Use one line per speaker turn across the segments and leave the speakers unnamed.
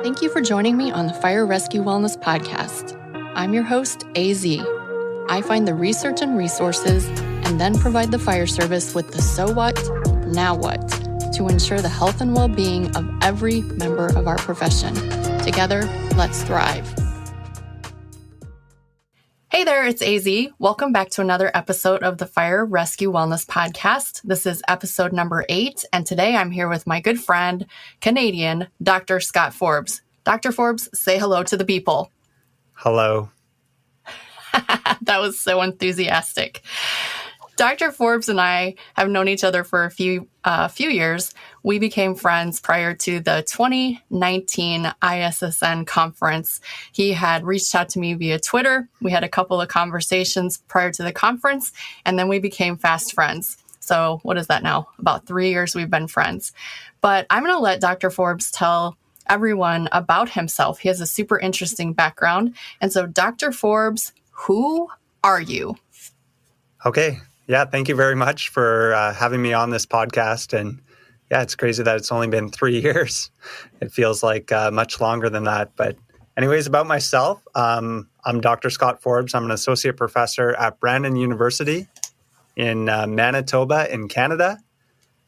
Thank you for joining me on the Fire Rescue Wellness Podcast. I'm your host, AZ. I find the research and resources and then provide the fire service with the so what, now what, to ensure the health and well-being of every member of our profession. Together, let's thrive. Hey there, it's AZ. Welcome back to another episode of the Fire Rescue Wellness Podcast. This is episode number 8, and today I'm here with my good friend, Canadian, Dr. Scott Forbes. Dr. Forbes, say hello to the people.
Hello.
That was so enthusiastic. Dr. Forbes and I have known each other for a few years. We became friends prior to the 2019 ISSN conference. He had reached out to me via Twitter. We had a couple of conversations prior to the conference, and then we became fast friends. So what is that now? About 3 years we've been friends. But I'm going to let Dr. Forbes tell everyone about himself. He has a super interesting background. And so, Dr. Forbes, who are you?
Okay. Yeah, thank you very much for having me on this podcast. And yeah, it's crazy that it's only been 3 years. It feels like much longer than that. But anyways, about myself, I'm Dr. Scott Forbes. I'm an associate professor at Brandon University in Manitoba in Canada.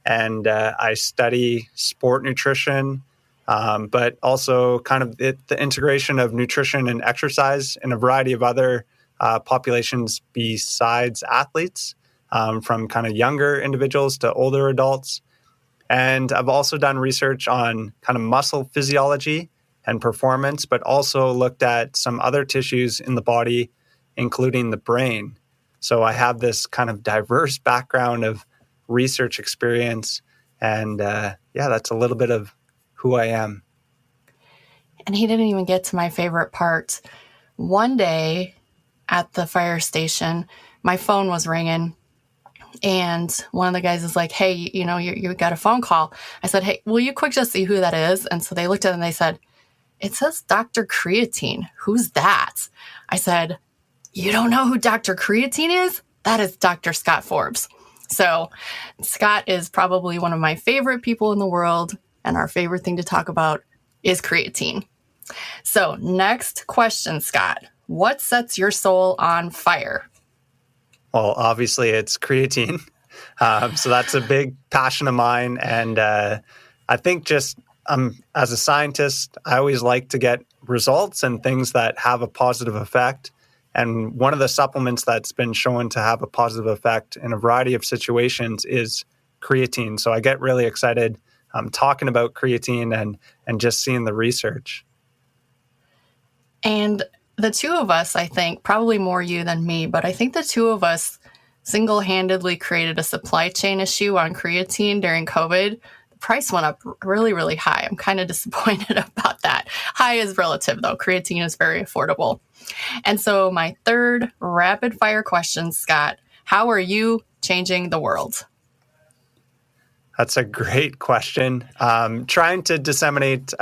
And I study sport nutrition, but also kind of the integration of nutrition and exercise in a variety of other populations besides athletes. From kind of younger individuals to older adults. And I've also done research on kind of muscle physiology and performance, but also looked at some other tissues in the body, including the brain. So I have this kind of diverse background of research experience. And that's a little bit of who I am.
And he didn't even get to my favorite part. One day at the fire station, my phone was ringing. And one of the guys is like, hey, you got a phone call. I said, hey, will you quick just see who that is? And so they looked at it and they said, it says Dr. Creatine. Who's that? I said, you don't know who Dr. Creatine is? That is Dr. Scott Forbes. So Scott is probably one of my favorite people in the world. And our favorite thing to talk about is creatine. So next question, Scott. What sets your soul on fire?
Well, obviously, it's creatine. So that's a big passion of mine. And I think just as a scientist, I always like to get results and things that have a positive effect. And one of the supplements that's been shown to have a positive effect in a variety of situations is creatine. So I get really excited talking about creatine and just seeing the research.
And the two of us, I think, probably more you than me, but I think the two of us single-handedly created a supply chain issue on creatine during COVID. The price went up really, really high. I'm kind of disappointed about that. High is relative, though. Creatine is very affordable. And so my third rapid-fire question, Scott, how are you changing the world?
That's a great question. Trying to disseminate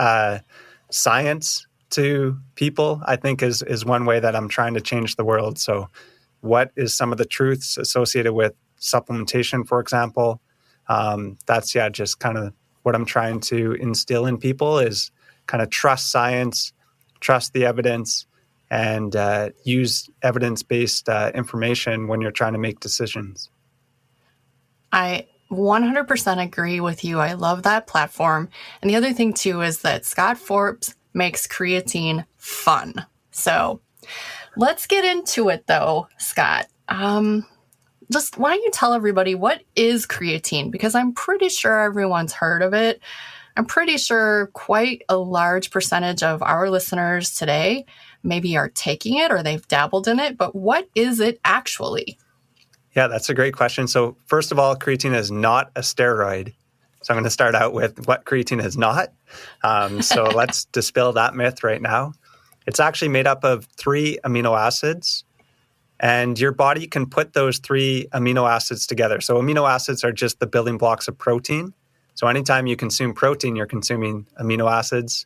science to people, I think, is one way that I'm trying to change the world. So what is some of the truths associated with supplementation, for example? That's just kind of what I'm trying to instill in people is kind of trust science, trust the evidence, and use evidence-based information when you're trying to make decisions.
I 100% agree with you. I love that platform. And the other thing, too, is that Scott Forbes makes creatine fun. So let's get into it, though, Scott. Just why don't you tell everybody what is creatine? Because I'm pretty sure everyone's heard of it. I'm pretty sure quite a large percentage of our listeners today maybe are taking it or they've dabbled in it. But what is it actually?
Yeah, that's a great question. So first of all, creatine is not a steroid. So I'm going to start out with what creatine is not. So let's dispel that myth right now. It's actually made up of 3 amino acids, and your body can put those 3 amino acids together. So amino acids are just the building blocks of protein. So anytime you consume protein, you're consuming amino acids.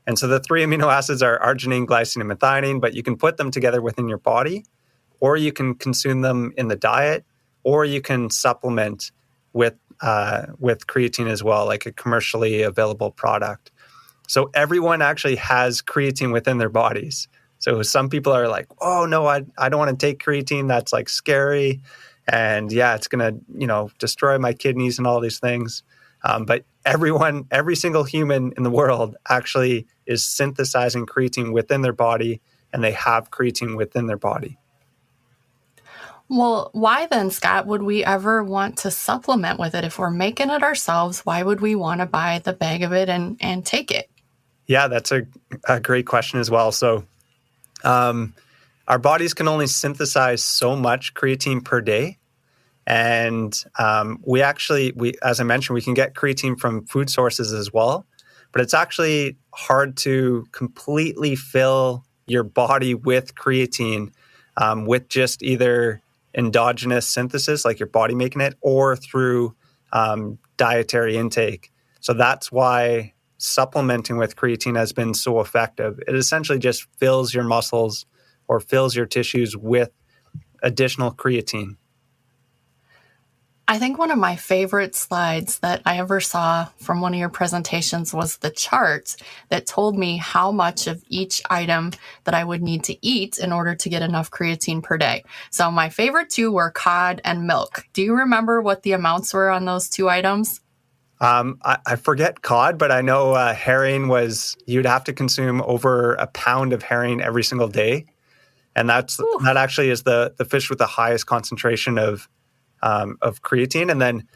And so the 3 amino acids are arginine, glycine, and methionine, but you can put them together within your body, or you can consume them in the diet, or you can supplement with creatine as well, like a commercially available product. So everyone actually has creatine within their bodies. So some people are like, oh no, I don't want to take creatine. That's like scary. And yeah, it's going to, destroy my kidneys and all these things. But every single human in the world actually is synthesizing creatine within their body, and they have creatine within their body.
Well, why then, Scott, would we ever want to supplement with it? If we're making it ourselves, why would we want to buy the bag of it and take it?
Yeah, that's a great question as well. So our bodies can only synthesize so much creatine per day. And we as I mentioned, we can get creatine from food sources as well. But it's actually hard to completely fill your body with creatine with just either endogenous synthesis, like your body making it, or through dietary intake. So that's why supplementing with creatine has been so effective. It essentially just fills your muscles or fills your tissues with additional creatine.
I think one of my favorite slides that I ever saw from one of your presentations was the chart that told me how much of each item that I would need to eat in order to get enough creatine per day. So my favorite two were cod and milk. Do you remember what the amounts were on those two items?
I forget cod, but I know herring you'd have to consume over a pound of herring every single day. And that actually is the fish with the highest concentration of creatine. And then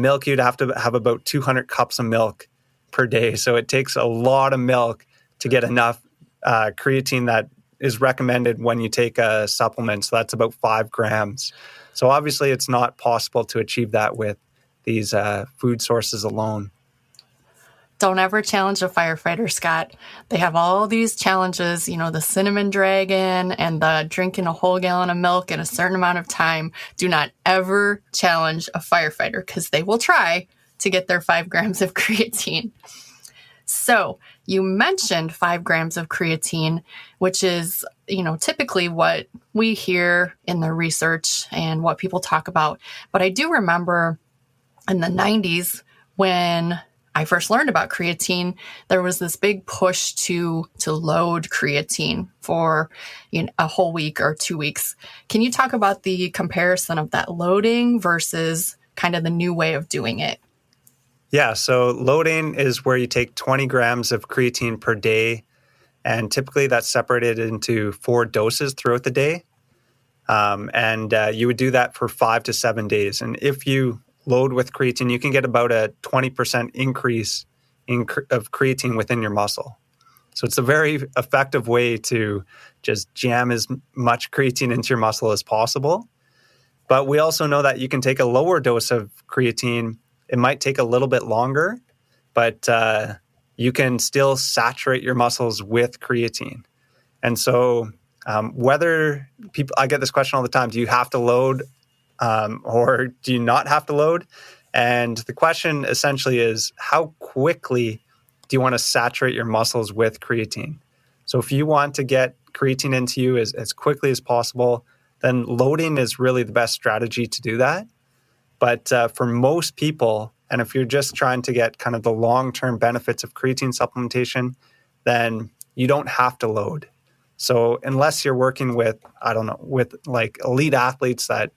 milk, you'd have to have about 200 cups of milk per day. So it takes a lot of milk to get enough creatine that is recommended when you take a supplement. So that's about 5 grams. So obviously it's not possible to achieve that with these food sources alone.
Don't ever challenge a firefighter, Scott. They have all these challenges, the cinnamon dragon and the drinking a whole gallon of milk in a certain amount of time. Do not ever challenge a firefighter because they will try to get their 5 grams of creatine. So you mentioned 5 grams of creatine, which is, typically what we hear in the research and what people talk about. But I do remember in the 90s when I first learned about creatine, there was this big push to load creatine for a whole week or 2 weeks. Can you talk about the comparison of that loading versus kind of the new way of doing it?
Yeah, so loading is where you take 20 grams of creatine per day, and typically that's separated into 4 doses throughout the day. And you would do that for 5 to 7 days. And if you load with creatine, you can get about a 20% increase of creatine within your muscle. So it's a very effective way to just jam as much creatine into your muscle as possible. But we also know that you can take a lower dose of creatine. It might take a little bit longer, but you can still saturate your muscles with creatine. And so I get this question all the time, do you have to load or do you not have to load? And the question essentially is, how quickly do you want to saturate your muscles with creatine? So if you want to get creatine into you as quickly as possible, then loading is really the best strategy to do that. But for most people, and if you're just trying to get kind of the long-term benefits of creatine supplementation, then you don't have to load. So unless you're working with like elite athletes that,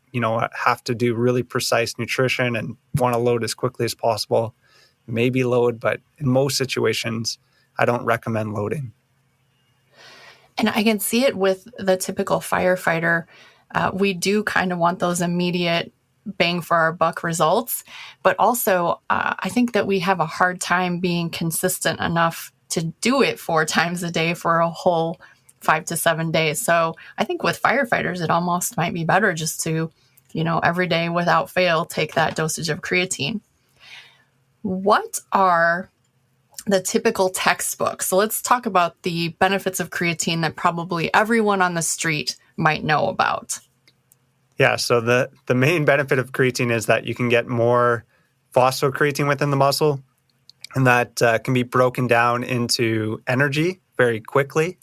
have to do really precise nutrition and want to load as quickly as possible, maybe load, but in most situations, I don't recommend loading.
And I can see it with the typical firefighter. We do kind of want those immediate bang for our buck results, but also I think that we have a hard time being consistent enough to do it 4 times a day for a whole 5 to 7 days. So I think with firefighters, it almost might be better just to, every day without fail, take that dosage of creatine. What are the typical textbooks? So let's talk about the benefits of creatine that probably everyone on the street might know about.
Yeah, so the main benefit of creatine is that you can get more phosphocreatine within the muscle, and that can be broken down into energy very quickly.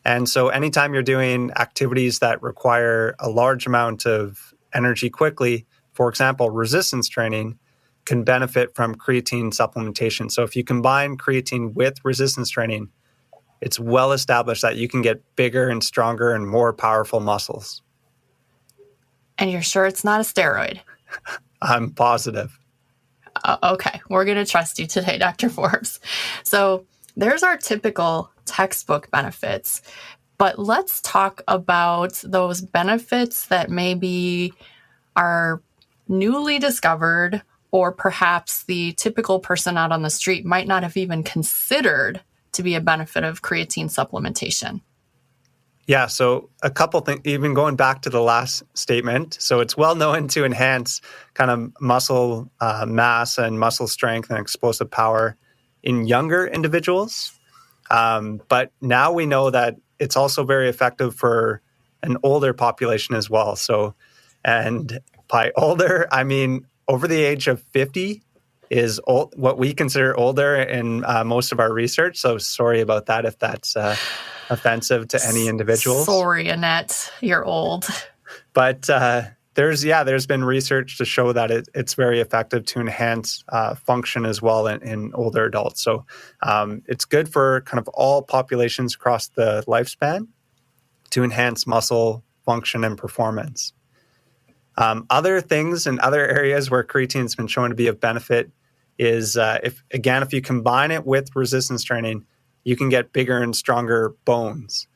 And so anytime you're doing activities that require a large amount of energy quickly, for example, resistance training, can benefit from creatine supplementation. So if you combine creatine with resistance training, it's well established that you can get bigger and stronger and more powerful muscles.
And you're sure it's not a steroid?
I'm positive.
Okay, we're going to trust you today, Dr. Forbes. So there's our typical textbook benefits, but let's talk about those benefits that maybe are newly discovered, or perhaps the typical person out on the street might not have even considered to be a benefit of creatine supplementation.
Yeah, so a couple things, even going back to the last statement. So it's well known to enhance kind of muscle mass and muscle strength and explosive power in younger individuals. But now we know that it's also very effective for an older population as well. So, and by older, I mean over the age of 50 is what we consider older in most of our research. So sorry about that if that's offensive to any individuals.
Sorry, Annette, you're old.
But there's been research to show that it's very effective to enhance function as well in older adults. So it's good for kind of all populations across the lifespan to enhance muscle function and performance. Other things and other areas where creatine has been shown to be of benefit is if you combine it with resistance training, you can get bigger and stronger bones.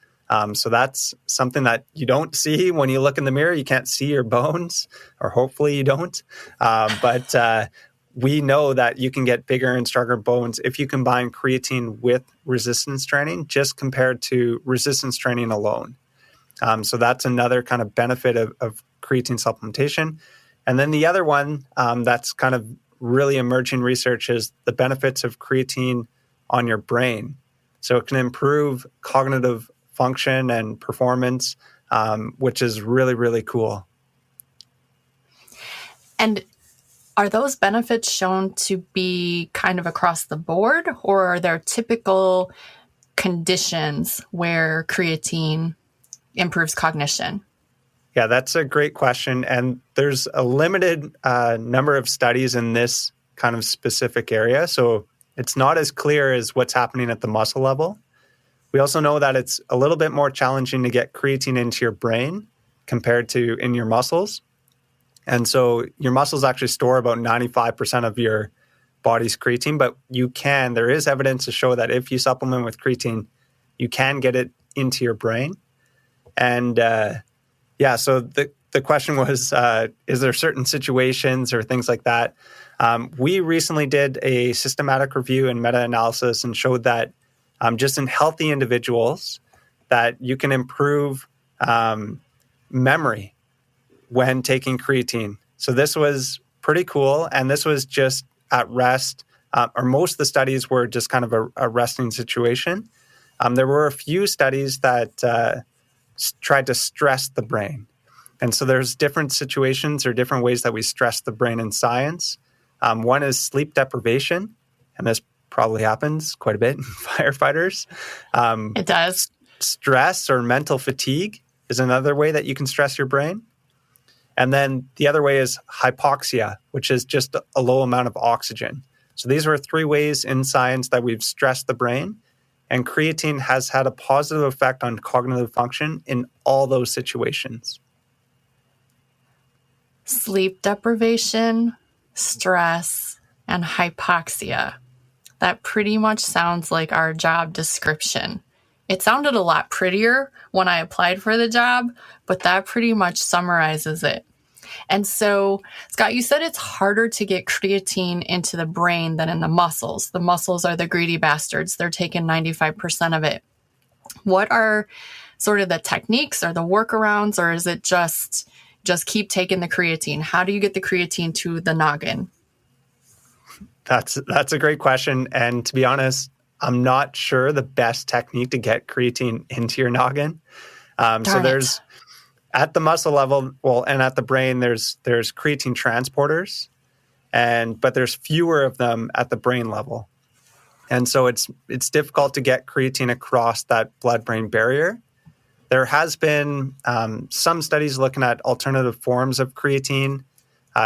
So that's something that you don't see when you look in the mirror. You can't see your bones, or hopefully you don't. But we know that you can get bigger and stronger bones if you combine creatine with resistance training, just compared to resistance training alone. So that's another kind of benefit of creatine supplementation. And then the other one that's kind of really emerging research is the benefits of creatine on your brain. So it can improve cognitive function and performance, which is really, really cool.
And are those benefits shown to be kind of across the board, or are there typical conditions where creatine improves cognition?
Yeah, that's a great question. And there's a limited number of studies in this kind of specific area. So it's not as clear as what's happening at the muscle level. We also know that it's a little bit more challenging to get creatine into your brain compared to in your muscles. And so your muscles actually store about 95% of your body's creatine, but there is evidence to show that if you supplement with creatine, you can get it into your brain. And so the question was, is there certain situations or things like that? We recently did a systematic review and meta-analysis and showed that just in healthy individuals that you can improve memory when taking creatine. So this was pretty cool. And this was just at rest, or most of the studies were just kind of a resting situation. There were a few studies that tried to stress the brain. And so there's different situations or different ways that we stress the brain in science. One is sleep deprivation, and this probably happens quite a bit in firefighters.
It does.
Stress or mental fatigue is another way that you can stress your brain. And then the other way is hypoxia, which is just a low amount of oxygen. So these are 3 ways in science that we've stressed the brain. And creatine has had a positive effect on cognitive function in all those situations.
Sleep deprivation, stress, and hypoxia. That pretty much sounds like our job description. It sounded a lot prettier when I applied for the job, but that pretty much summarizes it. And so, Scott, you said it's harder to get creatine into the brain than in the muscles. The muscles are the greedy bastards. They're taking 95% of it. What are sort of the techniques or the workarounds, or is it just keep taking the creatine? How do you get the creatine to the noggin?
That's a great question. And to be honest, I'm not sure the best technique to get creatine into your noggin. So there's at the muscle level, and at the brain, there's creatine transporters, but there's fewer of them at the brain level. And so it's difficult to get creatine across that blood-brain barrier. There has been some studies looking at alternative forms of creatine,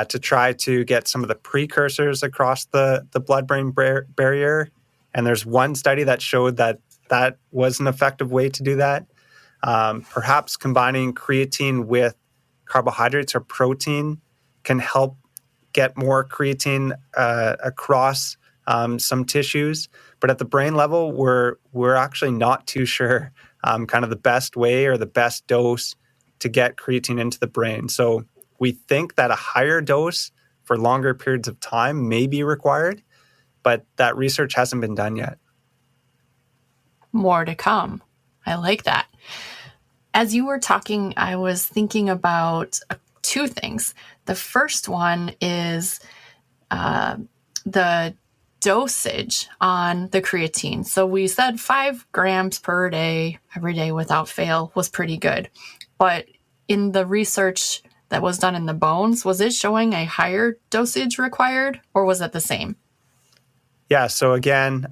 to try to get some of the precursors across the blood-brain barrier. And there's one study that showed that that was an effective way to do that. Perhaps combining creatine with carbohydrates or protein can help get more creatine across some tissues. But at the brain level, we're actually not too sure kind of the best way or the best dose to get creatine into the brain. So we think that a higher dose for longer periods of time may be required, but that research hasn't been done yet.
More to come. I like that. As you were talking, I was thinking about two things. The first one is the dosage on the creatine. So we said 5 grams per day, every day without fail, was pretty good. But in the research that was done in the bones, was it showing a higher dosage required, or was it the same?
Yeah. So again,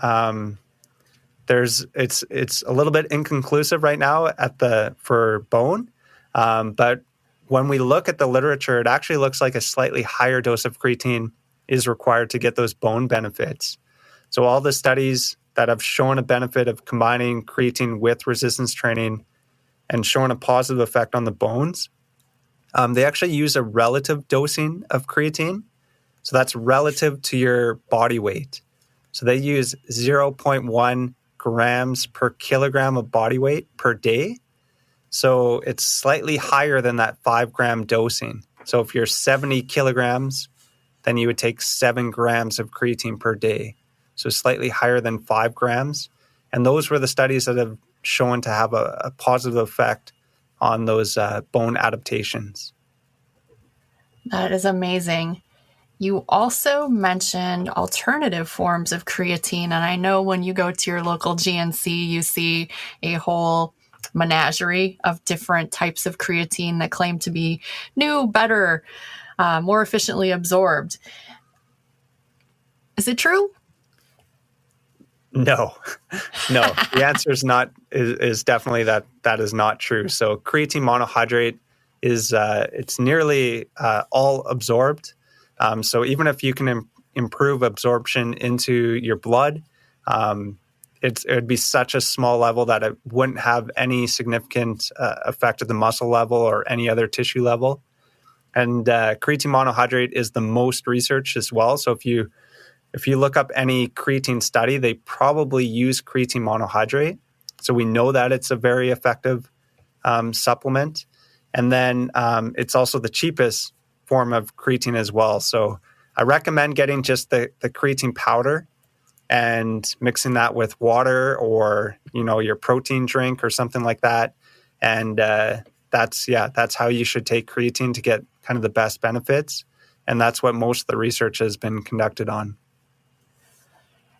it's a little bit inconclusive right now for bone, but when we look at the literature, it actually looks like a slightly higher dose of creatine is required to get those bone benefits. So all the studies that have shown a benefit of combining creatine with resistance training and shown a positive effect on the bones, they actually use a relative dosing of creatine. So that's relative to your body weight. So they use 0.1 grams per kilogram of body weight per day. So it's slightly higher than that 5-gram dosing. So if you're 70 kilograms, then you would take 7 grams of creatine per day. So slightly higher than 5 grams. And those were the studies that have shown to have a positive effect on those bone adaptations.
That is amazing. You also mentioned alternative forms of creatine. And I know when you go to your local GNC, you see a whole menagerie of different types of creatine that claim to be new, better, more efficiently absorbed. Is it true?
No. The answer is definitely that is not true. So creatine monohydrate is it's nearly all absorbed. So even if you can improve absorption into your blood, it would be such a small level that it wouldn't have any significant effect at the muscle level or any other tissue level. And creatine monohydrate is the most researched as well. So if you look up any creatine study, they probably use creatine monohydrate. So we know that it's a very effective supplement. And then it's also the cheapest form of creatine as well. So I recommend getting just the creatine powder and mixing that with water or, your protein drink or something like that. And that's how you should take creatine to get kind of the best benefits. And that's what most of the research has been conducted on.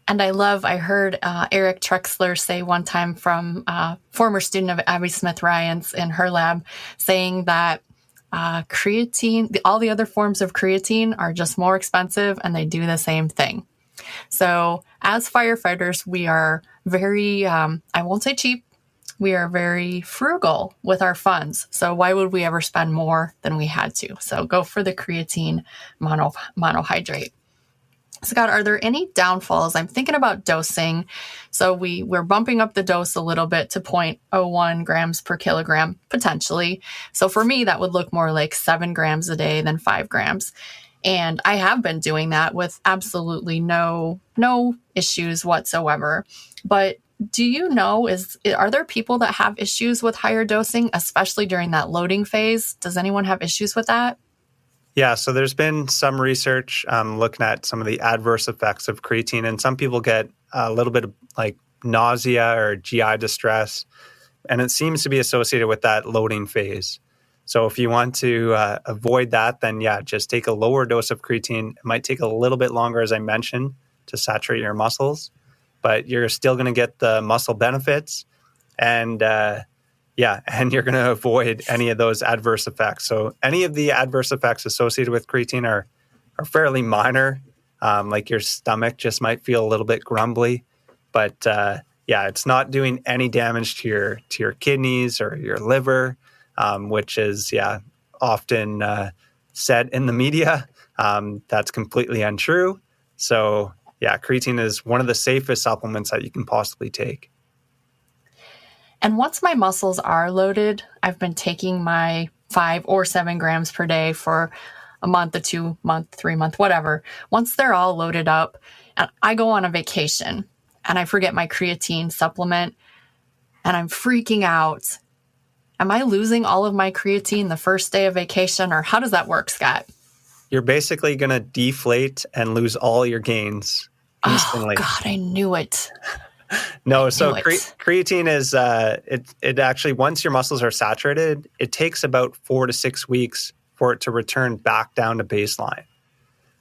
And I heard Eric Trexler say one time from a former student of Abby Smith Ryan's in her lab saying that creatine, all the other forms of creatine are just more expensive and they do the same thing. So as firefighters, we are very, I won't say cheap, we are very frugal with our funds. So why would we ever spend more than we had to? So go for the creatine monohydrate. Scott, are there any downfalls? I'm thinking about dosing. So we're bumping up the dose a little bit to 0.01 grams per kilogram, potentially. So for me, that would look more like 7 grams a day than 5 grams. And I have been doing that with absolutely no issues whatsoever. But do you know, are there people that have issues with higher dosing, especially during that loading phase? Does anyone have issues with that?
Yeah, so there's been some research looking at some of the adverse effects of creatine, and some people get a little bit of like nausea or GI distress, and it seems to be associated with that loading phase. So if you want to avoid that, then just take a lower dose of creatine. It might take a little bit longer, as I mentioned, to saturate your muscles, but you're still going to get the muscle benefits, and and you're going to avoid any of those adverse effects. So any of the adverse effects associated with creatine are fairly minor. Like your stomach just might feel a little bit grumbly, but it's not doing any damage to your kidneys or your liver, which is often said in the media. That's completely untrue. So yeah, creatine is one of the safest supplements that you can possibly take.
And once my muscles are loaded, I've been taking my 5 or 7 grams per day for a month, a 2-month, 3-month, whatever. Once they're all loaded up, and I go on a vacation and I forget my creatine supplement and I'm freaking out. Am I losing all of my creatine the first day of vacation, or how does that work, Scott?
You're basically going to deflate and lose all your gains
Oh,
instantly.
God, I knew it.
No, so
it.
creatine is, it actually, once your muscles are saturated, it takes about 4 to 6 weeks for it to return back down to baseline.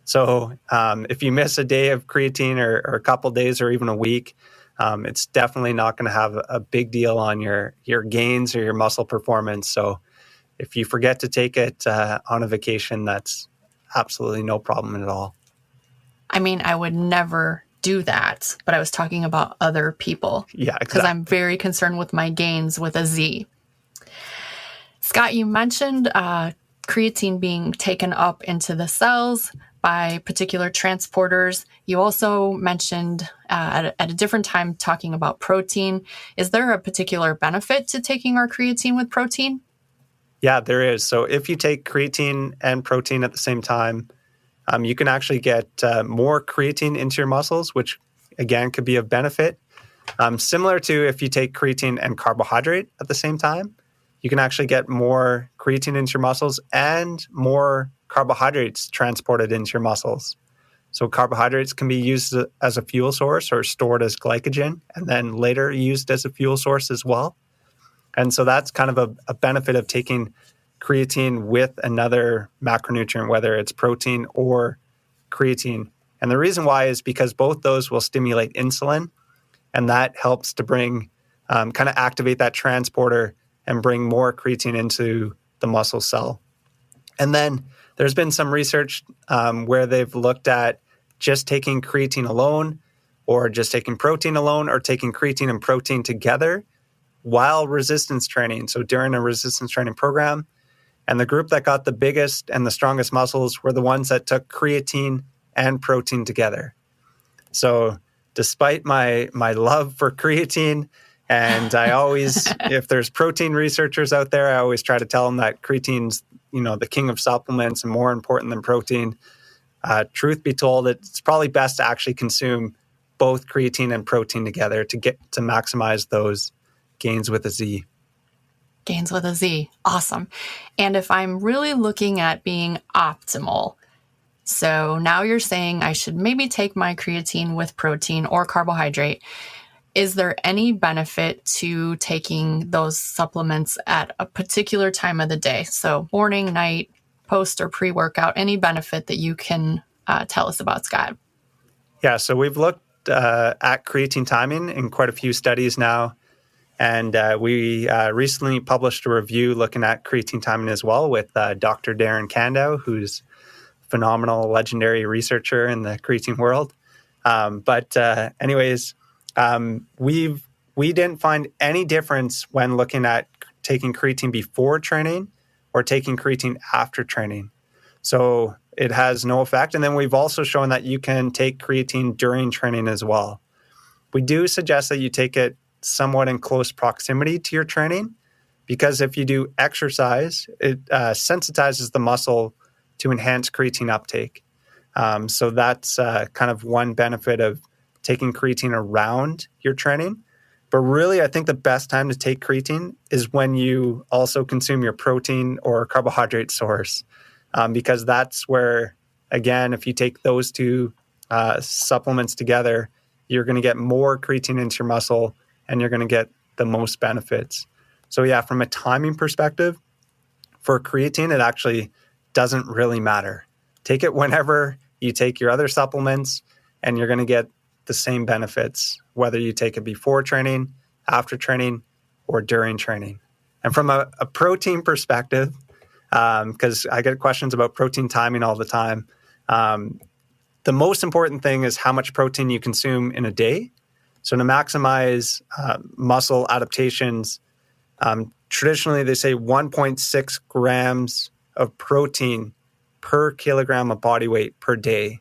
So if you miss a day of creatine or a couple days or even a week, it's definitely not going to have a big deal on your gains or your muscle performance. So if you forget to take it on a vacation, that's absolutely no problem at all.
I mean, I would never do that, but I was talking about other people.
Yeah, exactly.
Because I'm very concerned with my gains with a Z. Scott, you mentioned creatine being taken up into the cells by particular transporters. You also mentioned at a different time talking about protein. Is there a particular benefit to taking our creatine with protein?
Yeah, there is. So if you take creatine and protein at the same time, you can actually get more creatine into your muscles, which again could be of benefit. Similar to if you take creatine and carbohydrate at the same time, you can actually get more creatine into your muscles and more carbohydrates transported into your muscles. So carbohydrates can be used as a fuel source or stored as glycogen and then later used as a fuel source as well. And so that's kind of a benefit of taking creatine with another macronutrient, whether it's protein or creatine. And the reason why is because both those will stimulate insulin, and that helps to bring, kind of activate that transporter and bring more creatine into the muscle cell. And then there's been some research where they've looked at just taking creatine alone or just taking protein alone or taking creatine and protein together while resistance training. So during a resistance training program, and the group that got the biggest and the strongest muscles were the ones that took creatine and protein together. So despite my love for creatine, and I always, if there's protein researchers out there, I always try to tell them that creatine's, the king of supplements and more important than protein. Truth be told, it's probably best to actually consume both creatine and protein together to get to maximize those gains with a Z.
Gains with a Z. Awesome. And if I'm really looking at being optimal, so now you're saying I should maybe take my creatine with protein or carbohydrate. Is there any benefit to taking those supplements at a particular time of the day? So morning, night, post or pre-workout, any benefit that you can tell us about, Scott?
Yeah, so we've looked at creatine timing in quite a few studies now. And we recently published a review looking at creatine timing as well with Dr. Darren Kandow, who's a phenomenal, legendary researcher in the creatine world. Anyways, we didn't find any difference when looking at taking creatine before training or taking creatine after training. So it has no effect. And then we've also shown that you can take creatine during training as well. We do suggest that you take it somewhat in close proximity to your training, because if you do exercise, it sensitizes the muscle to enhance creatine uptake. So that's kind of one benefit of taking creatine around your training. But really, I think the best time to take creatine is when you also consume your protein or carbohydrate source, because that's where, again, if you take those two supplements together, you're going to get more creatine into your muscle and you're going to get the most benefits. So yeah, from a timing perspective, for creatine, it actually doesn't really matter. Take it whenever you take your other supplements, and you're going to get the same benefits, whether you take it before training, after training, or during training. And from a protein perspective, because I get questions about protein timing all the time, the most important thing is how much protein you consume in a day. So to maximize muscle adaptations, traditionally they say 1.6 grams of protein per kilogram of body weight per day.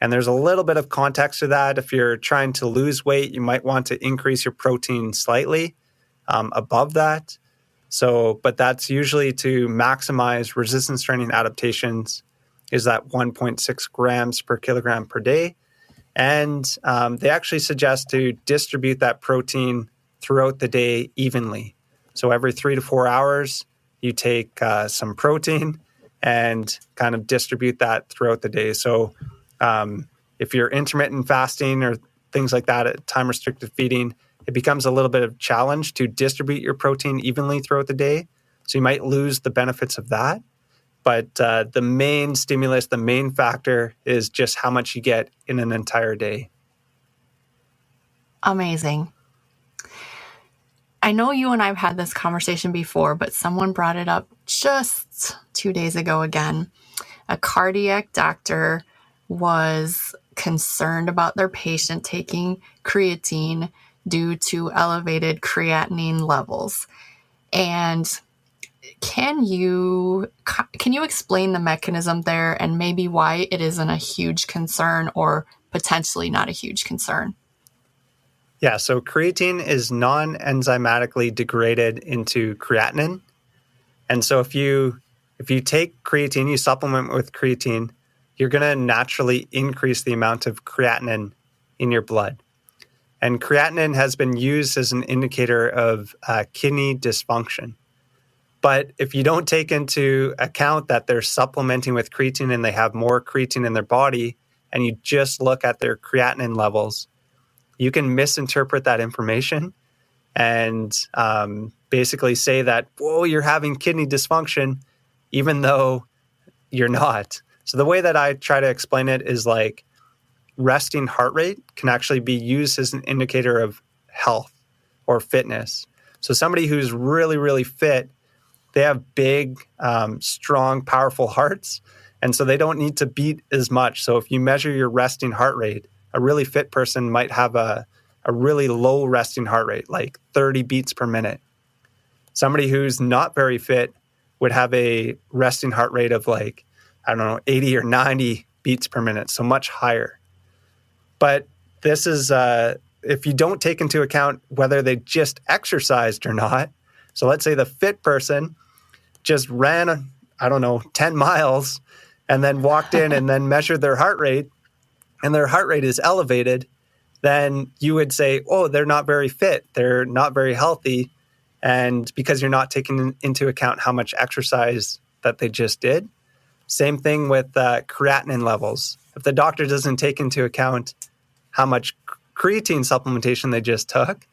And there's a little bit of context to that. If you're trying to lose weight, you might want to increase your protein slightly above that. So, but that's usually to maximize resistance training adaptations, is that 1.6 grams per kilogram per day. And they actually suggest to distribute that protein throughout the day evenly. So every 3 to 4 hours, you take some protein and kind of distribute that throughout the day. So if you're intermittent fasting or things like that at time restricted feeding, it becomes a little bit of a challenge to distribute your protein evenly throughout the day. So you might lose the benefits of that. But the main stimulus, the main factor is just how much you get in an entire day.
Amazing. I know you and I have had this conversation before, but someone brought it up just 2 days ago again. A cardiac doctor was concerned about their patient taking creatine due to elevated creatinine levels. And can you explain the mechanism there and maybe why it isn't a huge concern or potentially not a huge concern?
Yeah, so creatine is non-enzymatically degraded into creatinine. And so if you take creatine, you supplement with creatine, you're going to naturally increase the amount of creatinine in your blood. And creatinine has been used as an indicator of kidney dysfunction. But if you don't take into account that they're supplementing with creatine and they have more creatine in their body, and you just look at their creatinine levels, you can misinterpret that information and basically say that, whoa, you're having kidney dysfunction, even though you're not. So the way that I try to explain it is like resting heart rate can actually be used as an indicator of health or fitness. So somebody who's really, really fit, they have big, strong, powerful hearts. And so they don't need to beat as much. So if you measure your resting heart rate, a really fit person might have a really low resting heart rate, like 30 beats per minute. Somebody who's not very fit would have a resting heart rate of 80 or 90 beats per minute, so much higher. But this is, if you don't take into account whether they just exercised or not. So let's say the fit person just ran, 10 miles and then walked in and then measured their heart rate, and their heart rate is elevated, then you would say, oh, they're not very fit. They're not very healthy. And because you're not taking into account how much exercise that they just did. Same thing with creatinine levels. If the doctor doesn't take into account how much creatine supplementation they just took,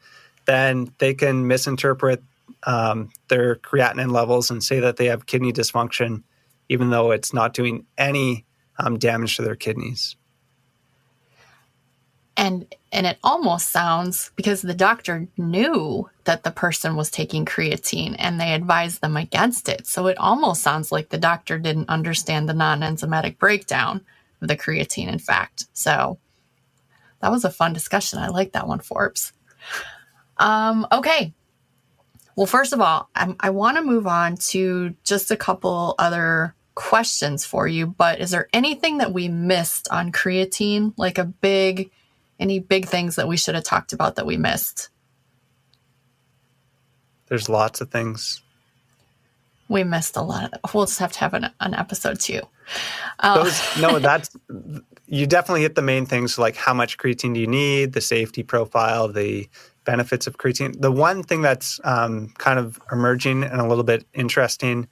then they can misinterpret their creatinine levels and say that they have kidney dysfunction, even though it's not doing any damage to their kidneys.
And it almost sounds, because the doctor knew that the person was taking creatine and they advised them against it. So it almost sounds like the doctor didn't understand the non-enzymatic breakdown of the creatine, in fact. So that was a fun discussion. I like that one, Forbes. Okay. Well, first of all, I want to move on to just a couple other questions for you, but is there anything that we missed on creatine? Like any big things that we should have talked about that we missed?
There's lots of things.
We missed a lot of them. We'll just have to have an episode 2.
You definitely hit the main things, like how much creatine do you need, the safety profile, the benefits of creatine. The one thing that's kind of emerging and a little bit interesting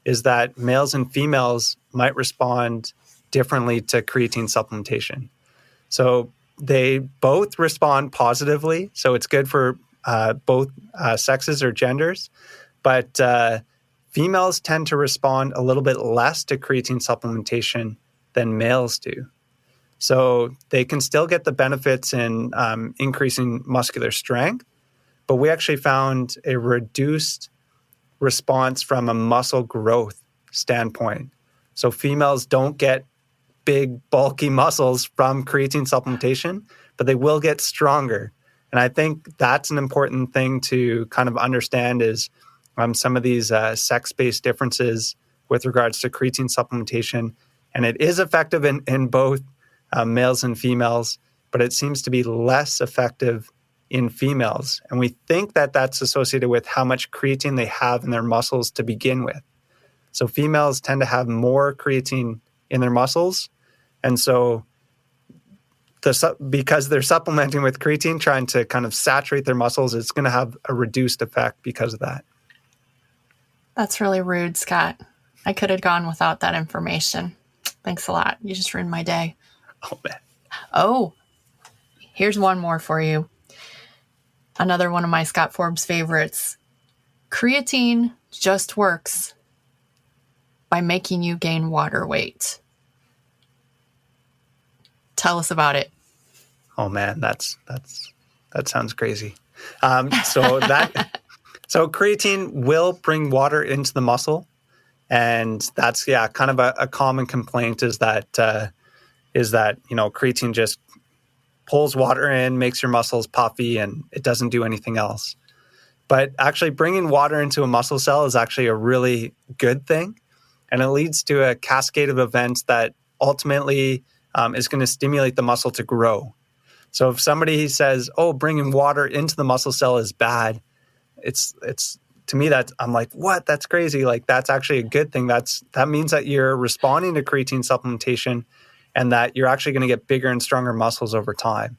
is that males and females might respond differently to creatine supplementation. So they both respond positively. So it's good for both sexes or genders. But females tend to respond a little bit less to creatine supplementation than males do. So they can still get the benefits in increasing muscular strength, but we actually found a reduced response from a muscle growth standpoint. So females don't get big, bulky muscles from creatine supplementation, but they will get stronger. And I think that's an important thing to kind of understand is some of these sex-based differences with regards to creatine supplementation, and it is effective in both males and females, but it seems to be less effective in females. And we think that that's associated with how much creatine they have in their muscles to begin with. So females tend to have more creatine in their muscles. And so because they're supplementing with creatine, trying to kind of saturate their muscles, it's going to have a reduced effect because of that.
That's really rude, Scott. I could have gone without that information. Thanks a lot. You just ruined my day.
Oh, man.
Oh, here's one more for you. Another one of my Scott Forbes favorites. Creatine just works by making you gain water weight. Tell us about it.
Oh man, that sounds crazy. So creatine will bring water into the muscle, and that's kind of a common complaint is that creatine just pulls water in, makes your muscles puffy, and it doesn't do anything else. But actually, bringing water into a muscle cell is actually a really good thing, and it leads to a cascade of events that ultimately is going to stimulate the muscle to grow. So if somebody says, "Oh, bringing water into the muscle cell is bad," it's to me that I'm like, "What? That's crazy!" Like that's actually a good thing. That means that you're responding to creatine supplementation, and that you're actually going to get bigger and stronger muscles over time.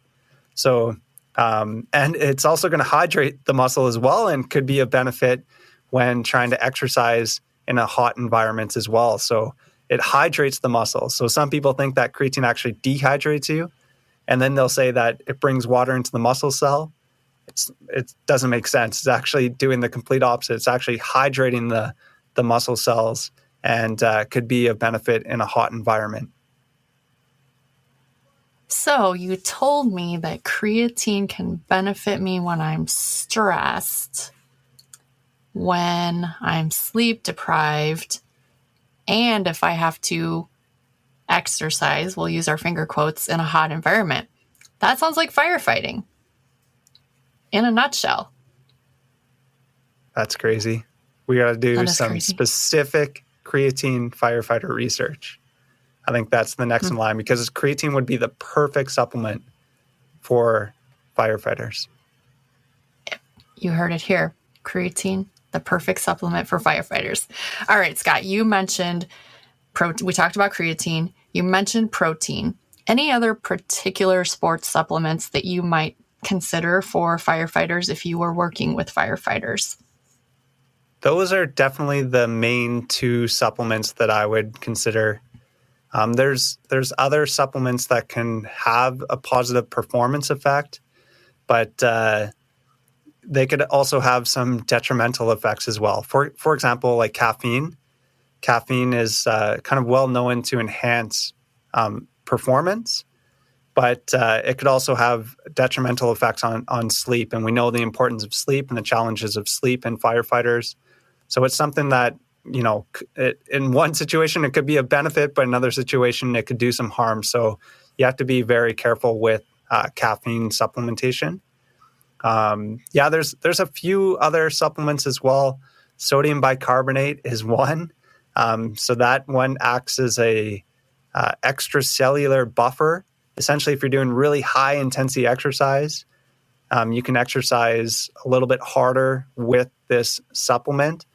So, and it's also going to hydrate the muscle as well, and could be a benefit when trying to exercise in a hot environment as well. So it hydrates the muscle. So some people think that creatine actually dehydrates you. And then they'll say that it brings water into the muscle cell. It doesn't make sense. It's actually doing the complete opposite. It's actually hydrating the muscle cells and could be a benefit in a hot environment.
So you told me that creatine can benefit me when I'm stressed, when I'm sleep deprived, and if I have to exercise, we'll use our finger quotes, in a hot environment. That sounds like firefighting in a nutshell.
That's crazy. We got to do some specific creatine firefighter research. I think that's the next in line, because creatine would be the perfect supplement for firefighters.
You heard it here. Creatine, the perfect supplement for firefighters. All right, Scott, you mentioned we talked about creatine. You mentioned protein. Any other particular sports supplements that you might consider for firefighters if you were working with firefighters?
Those are definitely the main two supplements that I would consider. There's other supplements that can have a positive performance effect, but they could also have some detrimental effects as well. For example, like caffeine. Caffeine is kind of well known to enhance performance, but it could also have detrimental effects on sleep. And we know the importance of sleep and the challenges of sleep in firefighters. So it's something that, in one situation, it could be a benefit, but in another situation, it could do some harm. So you have to be very careful with caffeine supplementation. There's a few other supplements as well. Sodium bicarbonate is one. So that one acts as a extracellular buffer. Essentially, if you're doing really high intensity exercise, you can exercise a little bit harder with this supplement.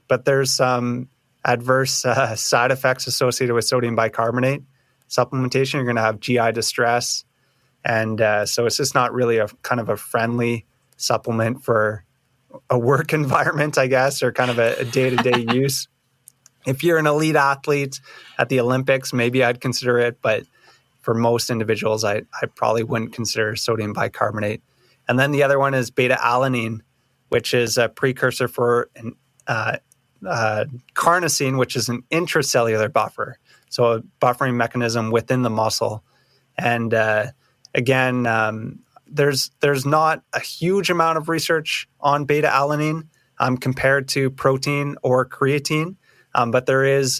But there's some adverse side effects associated with sodium bicarbonate supplementation. You're going to have GI distress. And so it's just not really a kind of a friendly supplement for a work environment, I guess, or kind of a day-to-day use. If you're an elite athlete at the Olympics, maybe I'd consider it. But for most individuals, I probably wouldn't consider sodium bicarbonate. And then the other one is beta-alanine, which is a precursor for carnosine, which is an intracellular buffer. So a buffering mechanism within the muscle. And again, there's not a huge amount of research on beta-alanine compared to protein or creatine. But there is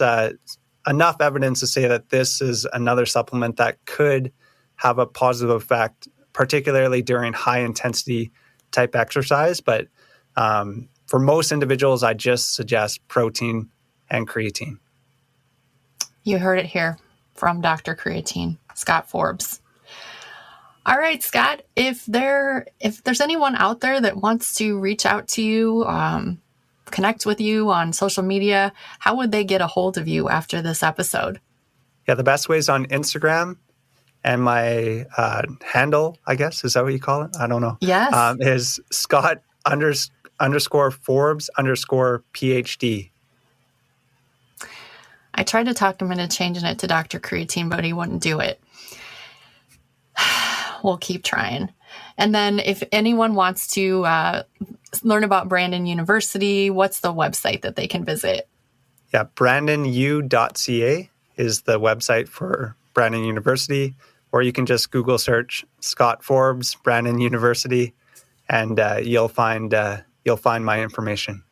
enough evidence to say that this is another supplement that could have a positive effect, particularly during high intensity type exercise. But for most individuals, I just suggest protein and creatine.
You heard it here from Dr. Creatine, Scott Forbes. All right, Scott, if there's anyone out there that wants to reach out to you, connect with you on social media, how would they get a hold of you after this episode?
Yeah, the best way is on Instagram. And my handle, I guess, is that what you call it? I don't know.
Yes.
Is Scott underscore Forbes underscore PhD.
I tried to talk him into changing it to Dr. Creatine, but he wouldn't do it. We'll keep trying. And then if anyone wants to learn about Brandon University, what's the website that they can visit?
Yeah, brandonu.ca is the website for Brandon University, or you can just Google search Scott Forbes, Brandon University, and you'll find my information.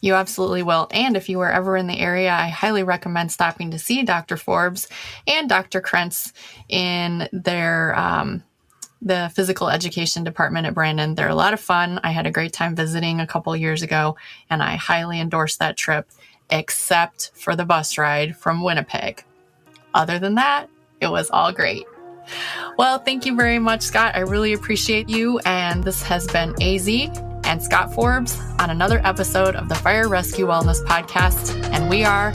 You absolutely will. And if you are ever in the area, I highly recommend stopping to see Dr. Forbes and Dr. Krentz in their the physical education department at Brandon. They're a lot of fun. I had a great time visiting a couple years ago, and I highly endorse that trip, except for the bus ride from Winnipeg. Other than that, it was all great. Well, thank you very much, Scott. I really appreciate you. And this has been AZ and Scott Forbes on another episode of the Fire Rescue Wellness Podcast. And we are